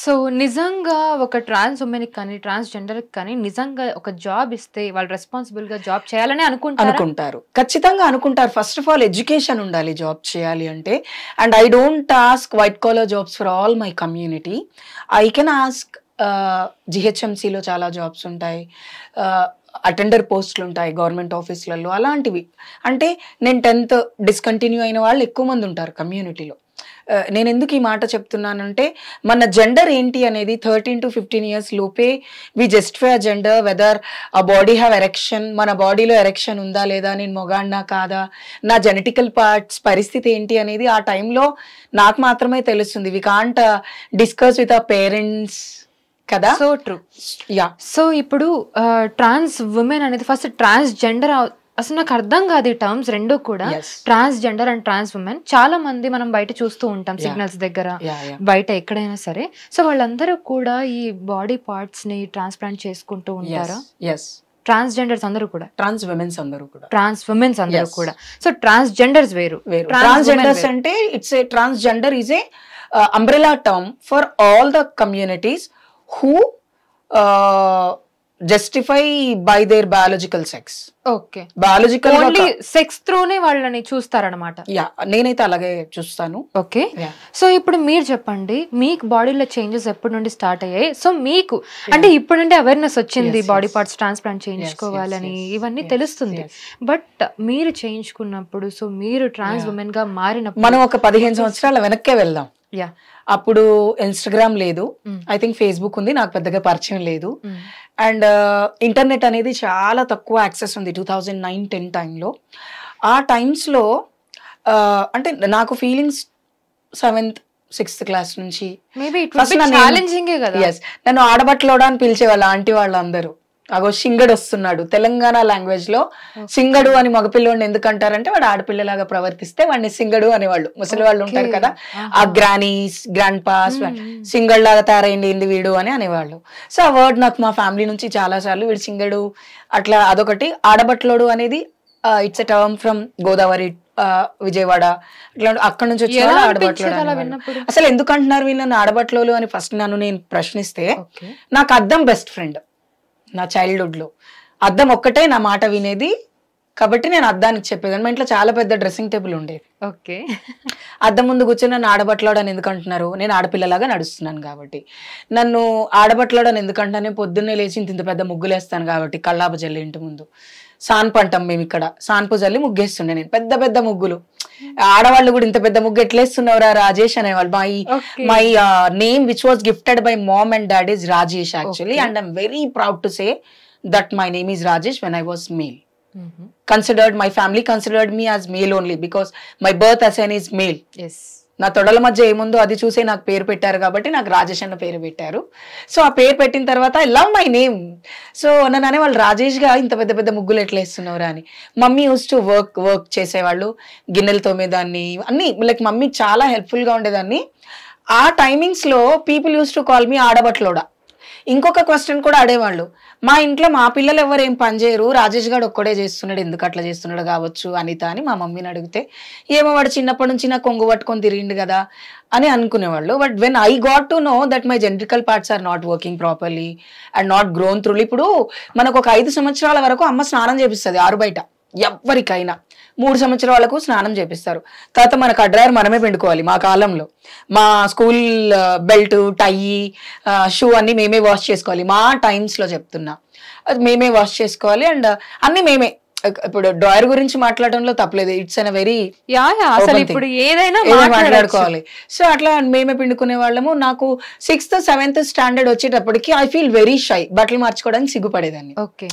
So నిజంగా ఒక trans women కి కానీ ట్రాన్స్జెండర్ కి కానీ నిజంగా ఒక జాబ్ ఇస్తే వాళ్ళు రెస్పాన్సిబుల్ గా జాబ్ చేయాలని అనుకుంటారు, ఖచ్చితంగా అనుకుంటారు. ఫస్ట్ ఆఫ్ ఆల్ ఎడ్యుకేషన్ ఉండాలి జాబ్ చేయాలి అంటే. And I don't ask white collar jobs for all my community. I can ask జిహెచ్ఎంసీలో చాలా జాబ్స్ ఉంటాయి, అటెండర్ పోస్టులు ఉంటాయి గవర్నమెంట్ ఆఫీసులలో, అలాంటివి. అంటే నేను 10th డిస్కంటిన్యూ అయిన వాళ్ళు ఎక్కువ మంది ఉంటారు కమ్యూనిటీలో. నేను ఎందుకు ఈ మాట చెప్తున్నానంటే మన జెండర్ ఏంటి అనేది 13 to 15 years లోపే వి జస్టిఫై అ జెండర్, వెదర్ ఆ బాడీ హ్యావ్ ఎరెక్షన్, మన బాడీలో ఎరెక్షన్ ఉందా లేదా, నేను మొగాడినా కాదా, నా జెనెటికల్ పార్ట్స్ పరిస్థితి ఏంటి అనేది ఆ టైంలో నాకు మాత్రమే తెలుస్తుంది. We can't discuss with our parents కదా. So true. యా. సో ఇప్పుడు ట్రాన్స్ ఉమెన్ అనేది ఫస్ట్ ట్రాన్స్జెండర్ అసలు నాకు అర్థం కాదు ఈ టర్మ్స్ రెండు కూడా. ట్రాన్స్జెండర్ అండ్ ట్రాన్స్ ఉమెన్ చాలా మంది మనం బయట చూస్తూ ఉంటాం, సిగ్నల్స్ దగ్గర, బయట ఎక్కడైనా సరే. సో వాళ్ళందరూ కూడా ఈ బాడీ పార్ట్స్ ని ట్రాన్స్ప్లాంట్ చేసుకుంటూ ఉంటారా? ట్రాన్స్జెండర్స్ అందరూ కూడా, ట్రాన్స్ విమెన్స్ అందరూ కూడా, ట్రాన్స్ విమెన్స్ అందరూ కూడా. సో ట్రాన్స్జెండర్స్ వేరు. ట్రాన్స్జెండర్స్ అంటే it's a transgender is a umbrella term for all the communities who justify by their biological sex. Okay. Biological only sex through వాళ్ళని చూస్తారన్నమాట. యా, నేనైతే అలాగే చూస్తాను. ఓకే. సో ఇప్పుడు మీరు చెప్పండి, మీకు బాడీలో చేంజెస్ ఎప్పటి నుండి స్టార్ట్ అయ్యాయి? సో మీకు అంటే ఇప్పుడు నుండి అవేర్నెస్ వచ్చింది బాడీ పార్ట్స్ ట్రాన్స్ప్లాంట్ చేయించుకోవాలని, ఇవన్నీ తెలుస్తుంది. బట్ మీరు చేయించుకున్నప్పుడు, సో మీరు ట్రాన్స్ ఉమెన్ గా మారినప్పుడు మనం ఒక 15 సంవత్సరాల వెనక్కే వెళ్దాం. అప్పుడు ఇన్స్టాగ్రామ్ లేదు, ఐ థింక్ ఫేస్బుక్ ఉంది, నాకు పెద్దగా పరిచయం లేదు. అండ్ ఇంటర్నెట్ అనేది చాలా తక్కువ యాక్సెస్ ఉంది 2009-10 టైంలో. ఆ టైమ్స్లో అంటే నాకు ఫీలింగ్స్ 7th 6th క్లాస్ నుంచి నన్ను ఆడబట్టలోడా అని పిలిచేవాళ్ళు ఆంటీ వాళ్ళందరూ. అగో సింగడు వస్తున్నాడు, తెలంగాణ లాంగ్వేజ్ లో సింగడు అని మగపిల్లోడిని ఎందుకు అంటారంటే వాడు ఆడపిల్లలాగా ప్రవర్తిస్తే వాడిని సింగడు అనేవాళ్ళు. ముసలి వాళ్ళు ఉంటారు కదా, ఆ గ్రానీస్ గ్రాండ్ పాస్, సింగడ్ లాగా తయారైంది వీడు అని అనేవాళ్ళు. సో ఆ వర్డ్ నాకు మా ఫ్యామిలీ నుంచి చాలా సార్లు వీడు సింగడు అట్లా, అదొకటి. ఆడబట్లోడు అనేది it's a term from Godavari, Vijayawada, అట్లా అక్కడ నుంచి వచ్చి ఆడబట్లోడు. అసలు ఎందుకు అంటున్నారు వీళ్ళని ఆడబట్లోలు అని ఫస్ట్ నన్ను నేను ప్రశ్నిస్తే, నాకు అద్దం బెస్ట్ ఫ్రెండ్ నా చైల్డ్హుడ్ లో. అద్దం ఒక్కటే నా మాట వినేది కాబట్టి నేను అద్దానికి చెప్పేదాన్ని. మా ఇంట్లో చాలా పెద్ద డ్రెస్సింగ్ టేబుల్ ఉండేది. ఓకే. అద్దం ముందు కూర్చొని నన్ను ఆడబట్టలాడని ఎందుకు అంటున్నారు, నేను ఆడపిల్లలాగా నడుస్తున్నాను కాబట్టి. నన్ను ఆడబట్టలాడని ఎందుకంటే పొద్దున్నే లేచి ఇంత పెద్ద ముగ్గులు వేస్తాను కాబట్టి, కళ్ళాప జల్లి ఇంటి ముందు సాన్పు అంటాం మేము ఇక్కడ, సాన్పు జల్లి ముగ్గేస్తుండే నేను, పెద్ద పెద్ద ముగ్గులు. ఆడవాళ్ళు కూడా ఇంత పెద్ద ముగ్గు ఎట్లేస్తున్నవరా రాజేష్ అనేవాళ్ళు. My name which was gifted by mom and dad is Rajesh actually, and I'm very proud to say that my name is Rajesh when I was male. Considered, my family considered me as male only because my birth assign is male. Yes. నా తొడల మధ్య ఏముందో అది చూసే నాకు పేరు పెట్టారు కాబట్టి నాకు రాజేష్ అన్న పేరు పెట్టారు. సో ఆ పేరు పెట్టిన తర్వాత I love my name. So నన్ను అనేవాళ్ళు రాజేష్ గా ఇంత పెద్ద పెద్ద ముగ్గులు ఎట్లా వేస్తున్నారా అని. మమ్మీ యూస్ టు వర్క్ చేసేవాళ్ళు, గిన్నెలు తోమేదాన్ని, అన్ని లైక్ మమ్మీ చాలా హెల్ప్ఫుల్ గా ఉండేదాన్ని. ఆ టైమింగ్స్ లో people use to call me ఆడబట్లోడా. ఇంకొక క్వశ్చన్ కూడా అడేవాళ్ళు, మా ఇంట్లో మా పిల్లలు ఎవరు ఏం పని చేయరు, రాజేష్ గారు ఒక్కడే చేస్తున్నాడు, ఎందుకు అట్లా చేస్తున్నాడు కావచ్చు అనిత అని మా మమ్మీని అడిగితే, ఏమో వాడు చిన్నప్పటి నుంచి నాకు కొంగు పట్టుకొని తిరిగిండు కదా అని అనుకునేవాళ్ళు. But when I got to know that my genetical parts are not working properly and not grown through. ఇప్పుడు మనకు ఒక 5 సంవత్సరాల వరకు అమ్మ స్నానం చేపిస్తుంది ఆరు బయట, ఎవరికైనా 3 సంవత్సరాలకు స్నానం చేపిస్తారు. తర్వాత మనకు అడ్రైర్ మనమే పిండుకోవాలి. మా కాలంలో మా స్కూల్ బెల్ట్, టై, షూ అన్ని మేమే వాష్ చేసుకోవాలి. మా టైమ్స్ లో చెప్తున్నా, అది మేమే వాష్ చేసుకోవాలి. అండ్ అన్ని మేమే. ఇప్పుడు డ్రాయర్ గురించి మాట్లాడడంలో తప్పలేదు, ఇట్స్ అన్ వెరీ మాట్లాడుకోవాలి. సో అట్లా మేమే పిండుకునే వాళ్ళము. నాకు 6th 7th స్టాండర్డ్ వచ్చేటప్పటికి ఐ ఫీల్ వెరీ షై, బట్టలు మార్చుకోవడానికి సిగ్గుపడేదాన్ని. ఓకే.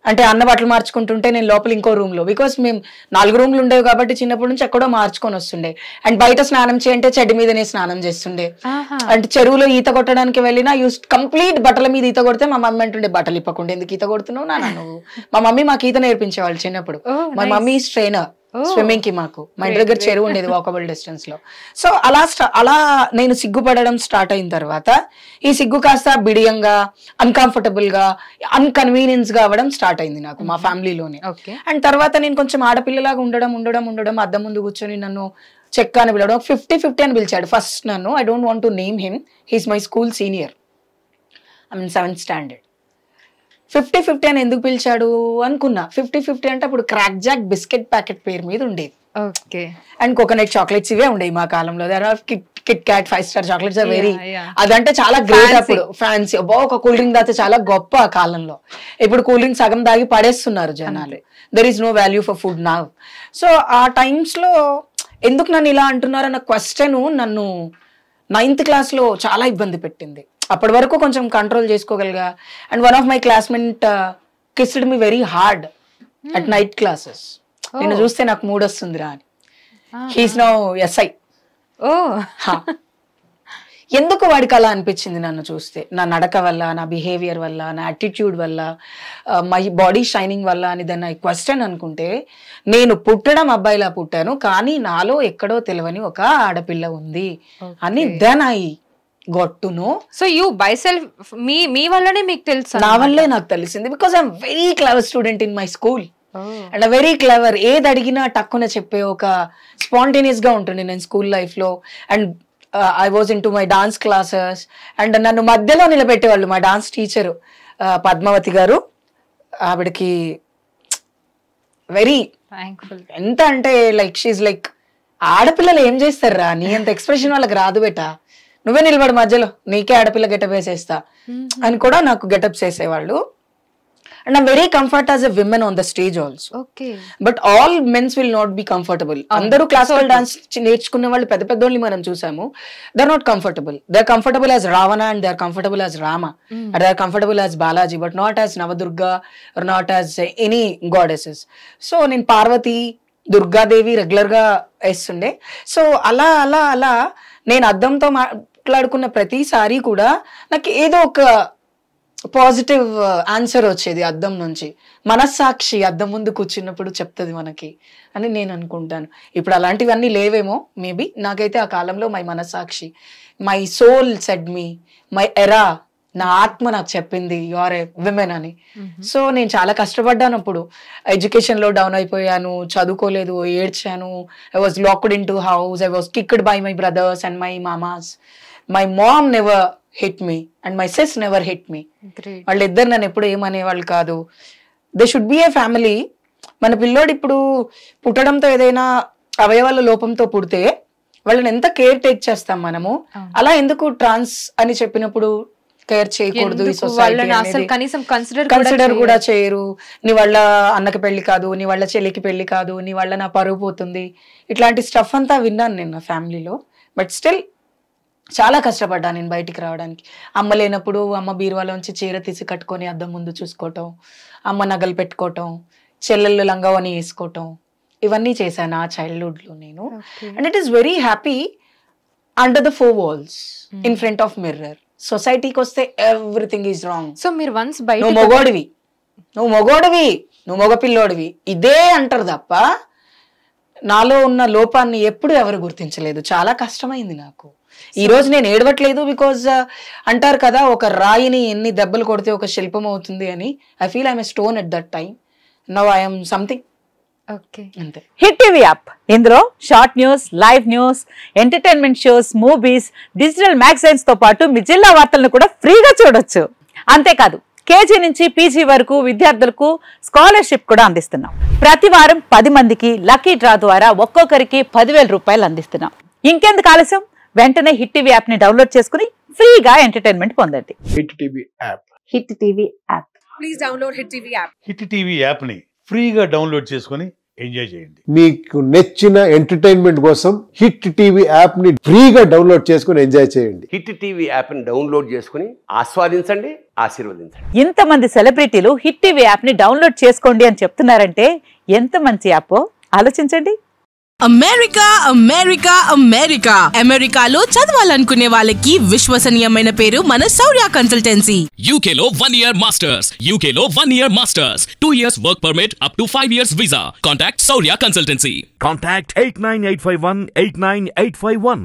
అంటే అన్న బట్టలు మార్చుకుంటుంటే నేను లోపల ఇంకో రూమ్ లో, బికాస్ మేము 4 రూమ్లు ఉండేవి కాబట్టి చిన్నప్పటి నుంచి ఎక్కడో మార్చుకొని వస్తుండే. అండ్ బయట స్నానం చేయంటే చెడ్డి మీదనే స్నానం చేస్తుండే. అంటే చెరువులో ఈత కొట్టడానికి వెళ్ళినా కంప్లీట్ బట్టల మీద ఈత కొడితే మా మమ్మీ అంటుండే, బట్టలు ఇప్పకుండా ఎందుకు ఈత కొడుతున్నావు నాన్న నువ్వు. మా మమ్మీ మాకు ఈత నేర్పించేవాళ్ళు చిన్నప్పుడు. మా మమ్మీ ఈజ్ ట్రైనర్ స్విమ్మింగ్ కి. మాకు మా ఇంటి దగ్గర చెరువు ఉండేది వాకబుల్ డిస్టెన్స్ లో. సో అలా నేను సిగ్గుపడడం స్టార్ట్ అయిన తర్వాత ఈ సిగ్గు కాస్త బిడియంగా, అన్కంఫర్టబుల్ గా, అన్కన్వీనియన్స్ గా అవ్వడం స్టార్ట్ అయింది నాకు మా ఫ్యామిలీలోనే. అండ్ తర్వాత నేను కొంచెం ఆడపిల్లలాగా ఉండడం అద్దం ముందు కూర్చొని నన్ను చెక్క అని పిలవడం, 50-50 అని పిలిచాడు ఫస్ట్ నన్ను. I don't want to name him, he's my school senior, I mean 7th standard. 50-50 అని ఎందుకు పిలిచాడు అనుకున్నా. 50-50 అంటే అప్పుడు క్రాక్ జాక్ బిస్కెట్ ప్యాకెట్ పేరు మీద ఉండేది. ఓకే. అండ్ కోకోనట్ చాక్లెట్స్ ఇవే ఉండేవి మా కాలంలో. KitKat 5 star chocolates are very, అదంటే చాలా గ్రేట్ అప్పుడు, ఫ్యాన్సీ. ఒక కూల్ డ్రింక్ దాతే చాలా గొప్ప ఆ కాలంలో. ఇప్పుడు కూల్ డ్రింక్ సగం దాగి పడేస్తున్నారు జనాలు. There is no value for food now. So ఆ టైమ్స్ లో ఎందుకు నన్ను ఇలా అంటున్నారన్న క్వశ్చన్ నన్ను 9th క్లాస్లో చాలా ఇబ్బంది పెట్టింది. అప్పటి వరకు కొంచెం కంట్రోల్ చేసుకోగలిగా. And one of my classmate kissed me very hard at night classes. నిన్ను చూస్తే నాకు మూడ్ వస్తుందిరా అని. He's now SI. ఎందుకు వాడికి అలా అనిపించింది నన్ను చూస్తే? నా నడక వల్ల, నా బిహేవియర్ వల్ల, నా యాటిట్యూడ్ వల్ల, మై బాడీ షైనింగ్ వల్ల అని దాన్ని క్వశ్చన్ అనుకుంటే, నేను పుట్టడం అబ్బాయిలా పుట్టాను, కానీ నాలో ఎక్కడో తెలియని ఒక ఆడపిల్ల ఉంది అని then I got to know. So you by self, మీ వల్లనే మీకు తెలుసు? నా వల్లే నాకు తెలిసింది. Because I'm very clever student in my school. And very clever. ఏది అడిగినా టక్కున చెప్పే ఒక స్పాంటేనియస్ గా ఉంటుంది నేను స్కూల్ లైఫ్ లో. And I was into my dance classes. And నన్ను మధ్యలో నిలబెట్టేవాళ్ళు మా డాన్స్ టీచరు పద్మావతి గారు. ఆవిడకి వెరీ థ్యాంక్ఫుల్. ఎంత అంటే లైక్ షీఈ్ లైక్, ఆడపిల్లలు ఏం చేస్తారా, నీ అంత ఎక్స్ప్రెషన్ వాళ్ళకి రాదు బేటా, నువ్వే నిలబడి మధ్యలో, నీకే ఆడపిల్ల గెటప్ వేసేస్తా అని కూడా నాకు గెటప్స్ వేసేవాళ్ళు. And I'm very comfort as a woman on the stage also. Okay. But all men's will not be comfortable. Andaru classical dance నేర్చుకునే వాళ్ళు పెద్ద పెద్దోళ్ళని మనం చూసాము. They're not comfortable. They're comfortable as Ravana and they're comfortable as Rama. And they're comfortable as Balaji, but not as Navadurga or not as any goddesses. So నేను Parvati, Durgadevi regular గా వేస్తుండే. So అలా అలా అలా నేను అద్దంతో మాట్లాడుకున్న ప్రతిసారి కూడా నాకు ఏదో ఒక పాజిటివ్ ఆన్సర్ వచ్చేది అద్దం నుంచి. మనస్సాక్షి అద్దం ముందు కూర్చున్నప్పుడు చెప్తుంది మనకి అని నేను అనుకుంటాను. ఇప్పుడు అలాంటివన్నీ లేవేమో మేబీ. నాకైతే ఆ కాలంలో మై మనస్సాక్షి, my soul said me, my era, నా ఆత్మ నాకు చెప్పింది యు ఆర్ ఏ విమెన్ అని. సో నేను చాలా కష్టపడ్డాను. అప్పుడు ఎడ్యుకేషన్ లో డౌన్ అయిపోయాను, చదువుకోలేదు, ఏడ్చాను. I was locked into house, I was kicked by my brothers and my mamas. My mom never hit me and my sis never hit me. వాళ్ళిద్దరు నన్ను ఎప్పుడు ఏమనేవాళ్ళు కాదు. They should be a family. మన పిల్లోడు ఇప్పుడు పుట్టడంతో ఏదైనా అవయవాల లోపంతో పుడితే వాళ్ళని ఎంత కేర్ టేక్ చేస్తాం మనము, అలా ఎందుకు ట్రాన్స్ అని చెప్పినప్పుడు కేర్ చేయకూడదు? ఈ సొసైటీ కన్సిడర్ కూడా చేయరు. నీ వల్ల అన్నకి పెళ్లి కాదు, నీ వల్ల చెల్లికి పెళ్లి కాదు, నీ వల్ల నా పరువు పోతుంది, ఇట్లాంటి స్టఫ్ అంతా విన్నాను నేను నా ఫ్యామిలీలో. బట్ స్టిల్ చాలా కష్టపడ్డా నేను బయటికి రావడానికి. అమ్మ లేనప్పుడు అమ్మ బీరువాలోంచి చీర తీసి కట్టుకొని అద్దం ముందు చూసుకోవటం, అమ్మ నగలు పెట్టుకోవటం, చెల్లెళ్ళు లంగావని వేసుకోవటం, ఇవన్నీ చేశాను ఆ చైల్డ్హుడ్లో నేను. And it is very happy under the 4 walls in front of mirror. సొసైటీకి వస్తే ఎవ్రీథింగ్ ఈజ్ రాంగ్. సో మీరు వన్స్ బయట, నువ్వు మొగోడివి, నువ్వు మగపిల్లోడివి ఇదే అంటారు తప్ప నాలో ఉన్న లోపాన్ని ఎప్పుడు ఎవరు గుర్తించలేదు. చాలా కష్టమైంది నాకు. ఈ రోజు నేను ఏడవట్లేదు బికాజ్ అంటారు కదా, ఒక రాయిని ఎన్ని దెబ్బలు కొడితే ఒక శిల్పం అవుతుంది అని. I feel I'm a stone at that time. Now I'm something. Okay, అంతే. హిట్ టీవీ యాప్, ఇందులో short news, live news, entertainment shows, movies, digital magazines తో పాటు మీ జిల్లా వార్తలను కూడా ఫ్రీగా చూడొచ్చు. అంతేకాదు కేజీ నుంచి పీజీ వరకు విద్యార్థులకు స్కాలర్షిప్ కూడా అందిస్తున్నాం. ప్రతి వారం 10 మందికి లక్కీ డ్రా ద్వారా ఒక్కొక్కరికి 10,000 రూపాయలు అందిస్తున్నాం. ఇంకెందుకు ఆలస్యం, వెంటనే హిట్ టీవీ యాప్ ని డౌన్లోడ్ చేసుకుని ఫ్రీగా ఎంటర్టైన్మెంట్ పొందండి. Hit TV app. Hit TV app. Please download hit TV app. Hit TV app ని ఫ్రీగా డౌన్లోడ్ చేసుకుని ఎంజాయ్ చేయండి. మీకు నచ్చిన ఎంటర్టైన్మెంట్ కోసం హిట్ టీవీ యాప్ ని ఫ్రీగా డౌన్లోడ్ చేసుకుని ఎంజాయ్ చేయండి. హిట్ టీవీ యాప్ ని డౌన్లోడ్ చేసుకుని ఆస్వాదించండి, ఆశీర్వదించండి. ఇంతమంది సెలబ్రిటీలు హిట్ టీవీ యాప్ ని డౌన్లోడ్ చేసుకోండి అని చెప్తున్నారంటే ఎంత మంచి యాప్ ఆలోచించండి. అమెరికా అమెరికా అమెరికా అమెరికాలో చదవాలనుకునే వాళ్ళకి విశ్వసనీయమైన పేరు మన శౌర్య కన్సల్టెన్సీ. UK లో 1 year masters, UK లో 1 year masters, 2 years work permit up to 5 years visa. Contact Saurya Consultancy. Contact 89851 89851.